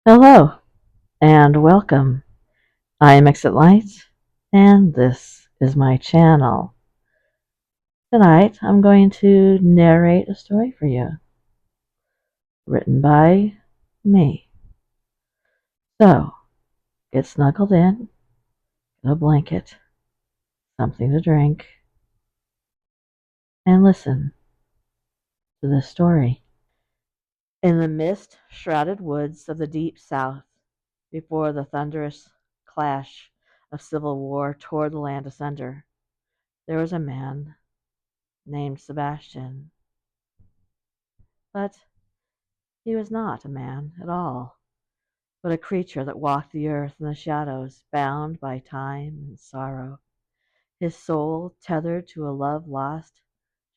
Hello and welcome. I am Plight, and this is my channel. Tonight I'm going to narrate a story for you, written by me. So, get snuggled in, get a blanket, something to drink, and listen to this story. In the mist-shrouded woods of the deep South, before the thunderous clash of civil war tore the land asunder, there was a man named Sebastian. But he was not a man at all, but a creature that walked the earth in the shadows, bound by time and sorrow, his soul tethered to a love lost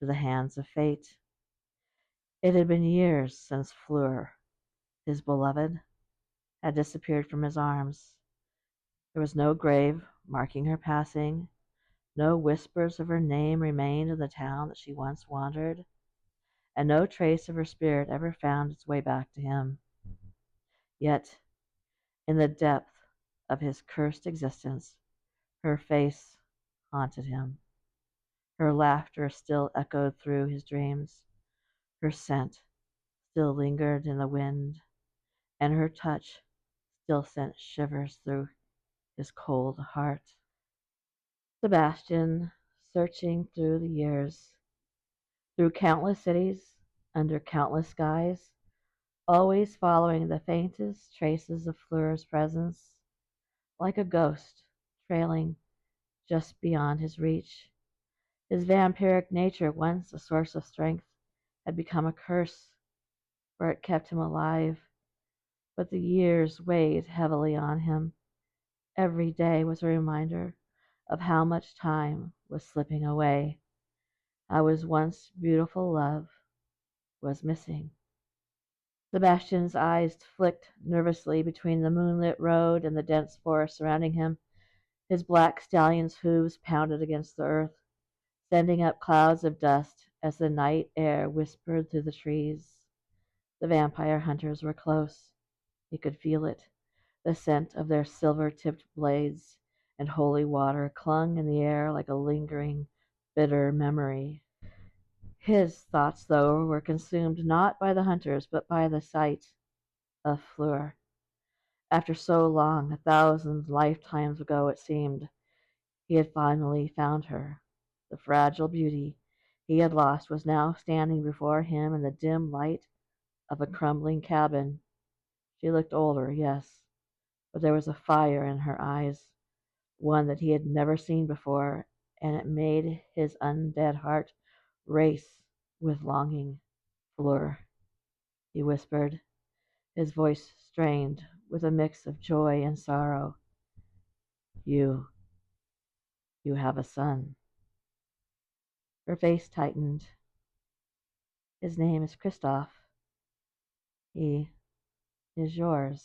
to the hands of fate. It had been years since Fleur, his beloved, had disappeared from his arms. There was no grave marking her passing, no whispers of her name remained in the town that she once wandered, and no trace of her spirit ever found its way back to him. Yet, in the depth of his cursed existence, her face haunted him. Her laughter still echoed through his dreams. Her scent still lingered in the wind, and her touch still sent shivers through his cold heart. Sebastian, searching through the years, through countless cities, under countless skies, always following the faintest traces of Fleur's presence, like a ghost trailing just beyond his reach. His vampiric nature, once a source of strength, had become a curse, for it kept him alive. But the years weighed heavily on him. Every day was a reminder of how much time was slipping away, how his once beautiful love was missing. Sebastian's eyes flicked nervously between the moonlit road and the dense forest surrounding him. His black stallion's hooves pounded against the earth, sending up clouds of dust as the night air whispered through the trees. The vampire hunters were close. He could feel it. The scent of their silver-tipped blades and holy water clung in the air like a lingering, bitter memory. His thoughts, though, were consumed not by the hunters, but by the sight of Fleur. After so long, 1,000 lifetimes ago it seemed, he had finally found her. The fragile beauty he had lost was now standing before him in the dim light of a crumbling cabin. She looked older, yes, but there was a fire in her eyes, one that he had never seen before, and it made his undead heart race with longing. Fleur, he whispered, his voice strained with a mix of joy and sorrow. You, you have a son. Her face tightened. His name is Christoph. He is yours.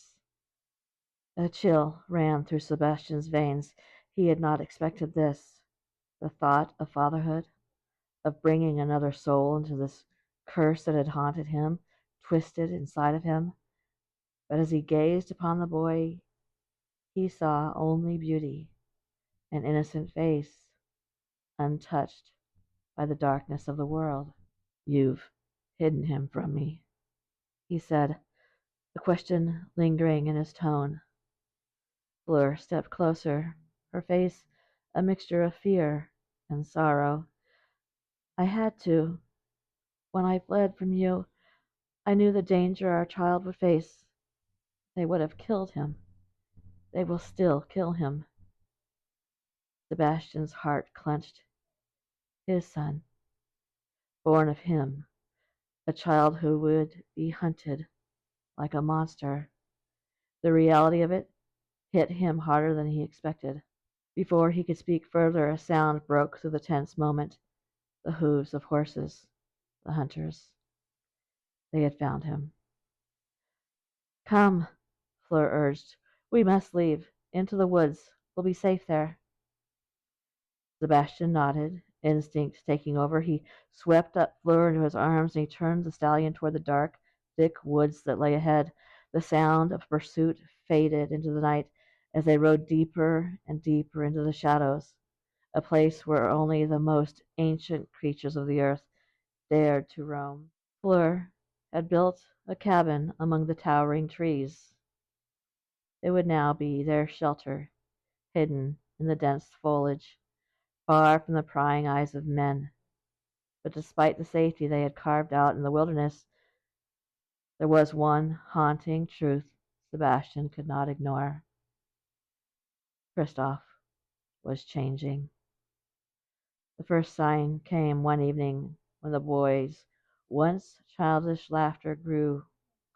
A chill ran through Sebastian's veins. He had not expected this. The thought of fatherhood, of bringing another soul into this curse that had haunted him, twisted inside of him. But as he gazed upon the boy, he saw only beauty, an innocent face, untouched by the darkness of the world. You've hidden him from me, he said, the question lingering in his tone. Fleur stepped closer, her face a mixture of fear and sorrow. I had to. When I fled from you, I knew the danger our child would face. They would have killed him. They will still kill him. Sebastian's heart clenched. His son, born of him, a child who would be hunted like a monster. The reality of it hit him harder than he expected. Before he could speak further, a sound broke through the tense moment. The hooves of horses, the hunters. They had found him. Come, Fleur urged. We must leave. Into the woods. We'll be safe there. Sebastian nodded, instinct taking over. He swept up Fleur into his arms and he turned the stallion toward the dark, thick woods that lay ahead. The sound of pursuit faded into the night as they rode deeper and deeper into the shadows, a place where only the most ancient creatures of the earth dared to roam. Fleur had built a cabin among the towering trees. It would now be their shelter, hidden in the dense foliage, far from the prying eyes of men. But despite the safety they had carved out in the wilderness, there was one haunting truth Sebastian could not ignore. Christophe was changing. The first sign came one evening when the boy's once childish laughter grew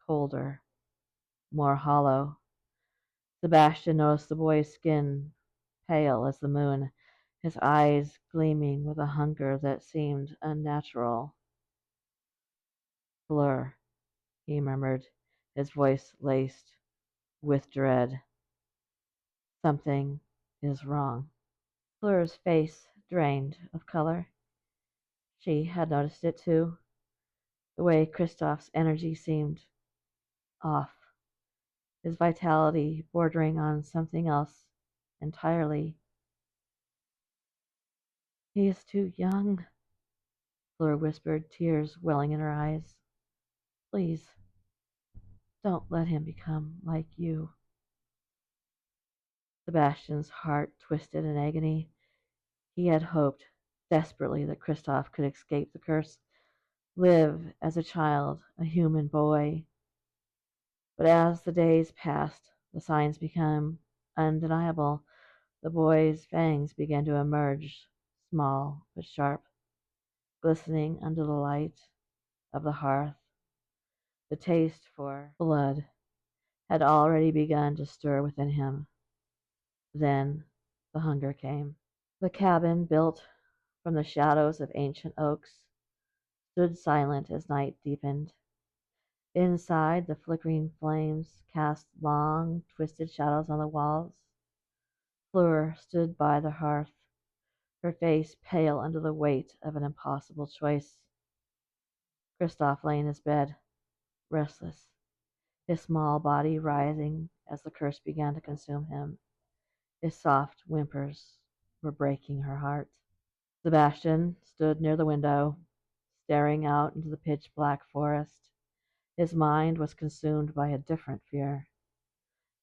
colder, more hollow. Sebastian noticed the boy's skin pale as the moon, his eyes gleaming with a hunger that seemed unnatural. Fleur, he murmured, his voice laced with dread. Something is wrong. Fleur's face drained of color. She had noticed it too, the way Christophe's energy seemed off, his vitality bordering on something else entirely. He is too young, Fleur whispered, tears welling in her eyes. Please, don't let him become like you. Sebastian's heart twisted in agony. He had hoped desperately that Christophe could escape the curse, live as a child, a human boy. But as the days passed, the signs became undeniable. The boy's fangs began to emerge, small but sharp, glistening under the light of the hearth. The taste for blood had already begun to stir within him. Then the hunger came. The cabin, built from the shadows of ancient oaks, stood silent as night deepened. Inside, the flickering flames cast long, twisted shadows on the walls. Fleur stood by the hearth, her face pale under the weight of an impossible choice. Christophe lay in his bed, restless, his small body rising as the curse began to consume him. His soft whimpers were breaking her heart. Sebastian stood near the window, staring out into the pitch black forest. His mind was consumed by a different fear,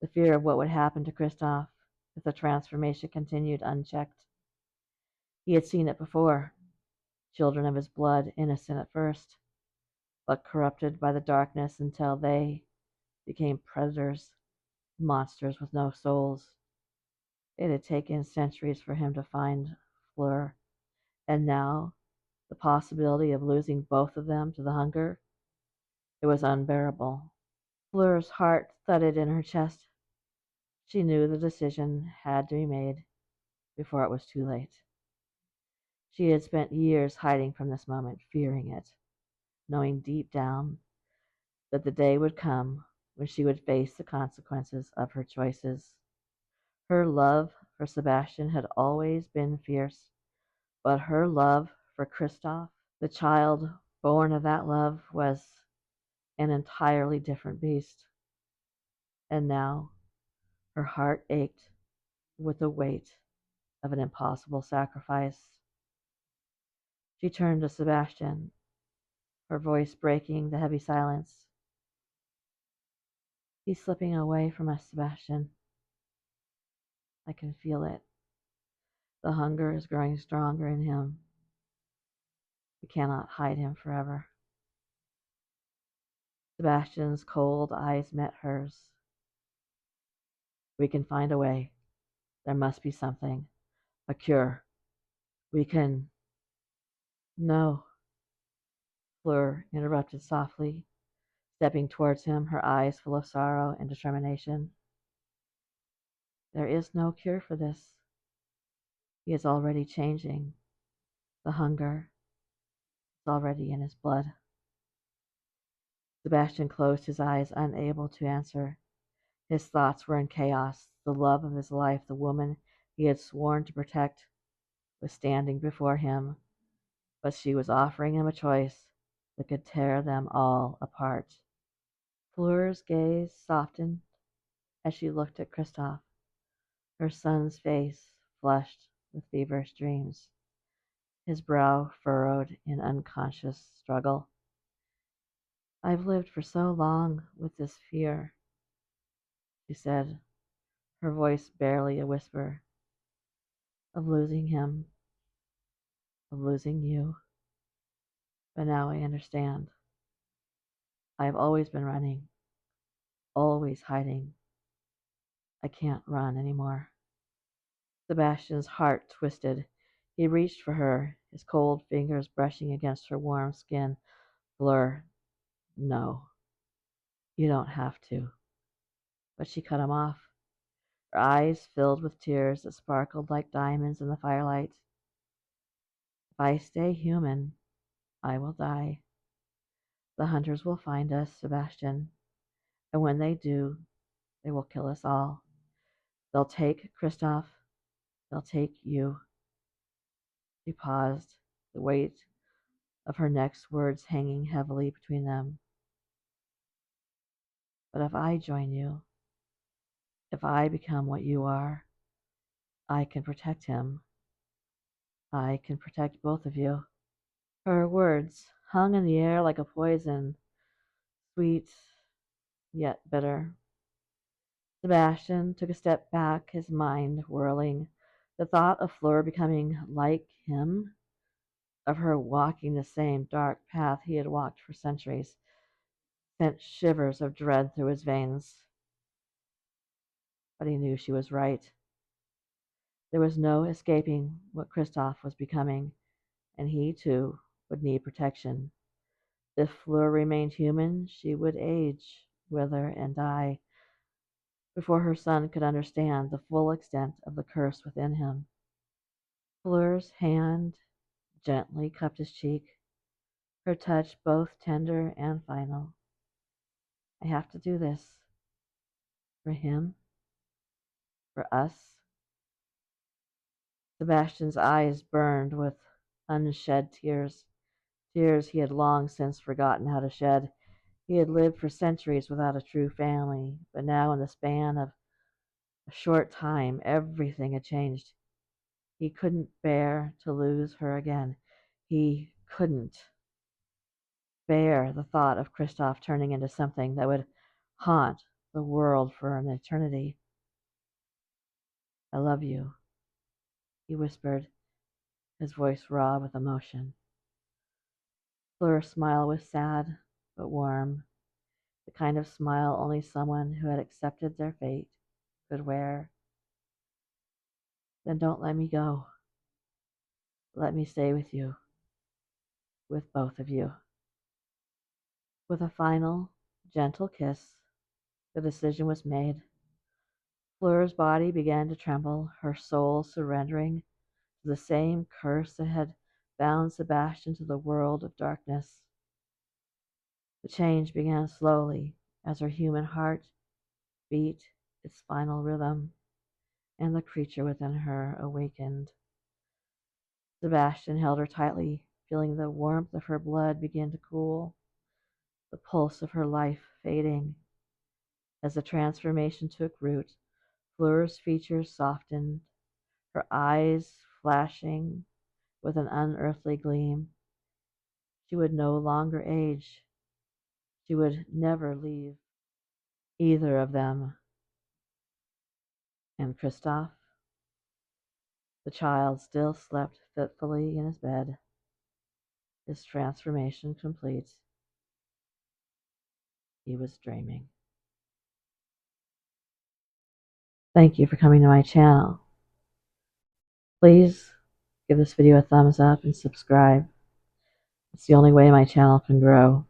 the fear of what would happen to Christophe if the transformation continued unchecked. He had seen it before, children of his blood, innocent at first, but corrupted by the darkness until they became predators, monsters with no souls. It had taken centuries for him to find Fleur, and now the possibility of losing both of them to the hunger, it was unbearable. Fleur's heart thudded in her chest. She knew the decision had to be made before it was too late. She had spent years hiding from this moment, fearing it, knowing deep down that the day would come when she would face the consequences of her choices. Her love for Sebastian had always been fierce, but her love for Christophe, the child born of that love, was an entirely different beast. And now her heart ached with the weight of an impossible sacrifice. She turned to Sebastian, her voice breaking the heavy silence. He's slipping away from us, Sebastian. I can feel it. The hunger is growing stronger in him. We cannot hide him forever. Sebastian's cold eyes met hers. We can find a way. There must be something. A cure. We can. No, Fleur interrupted softly, stepping towards him, her eyes full of sorrow and determination. There is no cure for this. He is already changing. The hunger is already in his blood. Sebastian closed his eyes, unable to answer. His thoughts were in chaos. The love of his life, the woman he had sworn to protect, was standing before him, but she was offering him a choice that could tear them all apart. Fleur's gaze softened as she looked at Kristoff, her son's face flushed with feverish dreams, his brow furrowed in unconscious struggle. I've lived for so long with this fear, she said, her voice barely a whisper, of losing him, of losing you. But now I understand. I've always been running, always hiding. I can't run anymore. Sebastian's heart twisted. He reached for her, his cold fingers brushing against her warm skin. Fleur, no, you don't have to. But she cut him off, her eyes filled with tears that sparkled like diamonds in the firelight. If I stay human, I will die. The hunters will find us, Sebastian, and when they do, they will kill us all. They'll take Kristoff, they'll take you. She paused, the weight of her next words hanging heavily between them. But if I join you, if I become what you are, I can protect him. I can protect both of you. Her words hung in the air like a poison, sweet yet bitter. Sebastian took a step back, his mind whirling. The thought of Fleur becoming like him, of her walking the same dark path he had walked for centuries, sent shivers of dread through his veins. But he knew she was right. There was no escaping what Kristoff was becoming, and he, too, would need protection. If Fleur remained human, she would age, wither, and die before her son could understand the full extent of the curse within him. Fleur's hand gently cupped his cheek, her touch both tender and final. I have to do this. For him. For us. Sebastian's eyes burned with unshed tears, tears he had long since forgotten how to shed. He had lived for centuries without a true family, but now in the span of a short time everything had changed. He couldn't bear to lose her again. He couldn't bear the thought of Kristoff turning into something that would haunt the world for an eternity. I love you, he whispered, his voice raw with emotion. Fleur's smile was sad but warm, the kind of smile only someone who had accepted their fate could wear. Then don't let me go. Let me stay with you, with both of you. With a final, gentle kiss, the decision was made. Fleur's body began to tremble, her soul surrendering to the same curse that had bound Sebastian to the world of darkness. The change began slowly as her human heart beat its final rhythm, and the creature within her awakened. Sebastian held her tightly, feeling the warmth of her blood begin to cool, the pulse of her life fading. As the transformation took root, Fleur's features softened, her eyes flashing with an unearthly gleam. She would no longer age. She would never leave either of them. And Kristoff, the child, still slept fitfully in his bed, his transformation complete. He was dreaming. Thank you for coming to my channel. Please give this video a thumbs up and subscribe. It's the only way my channel can grow.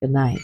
Good night.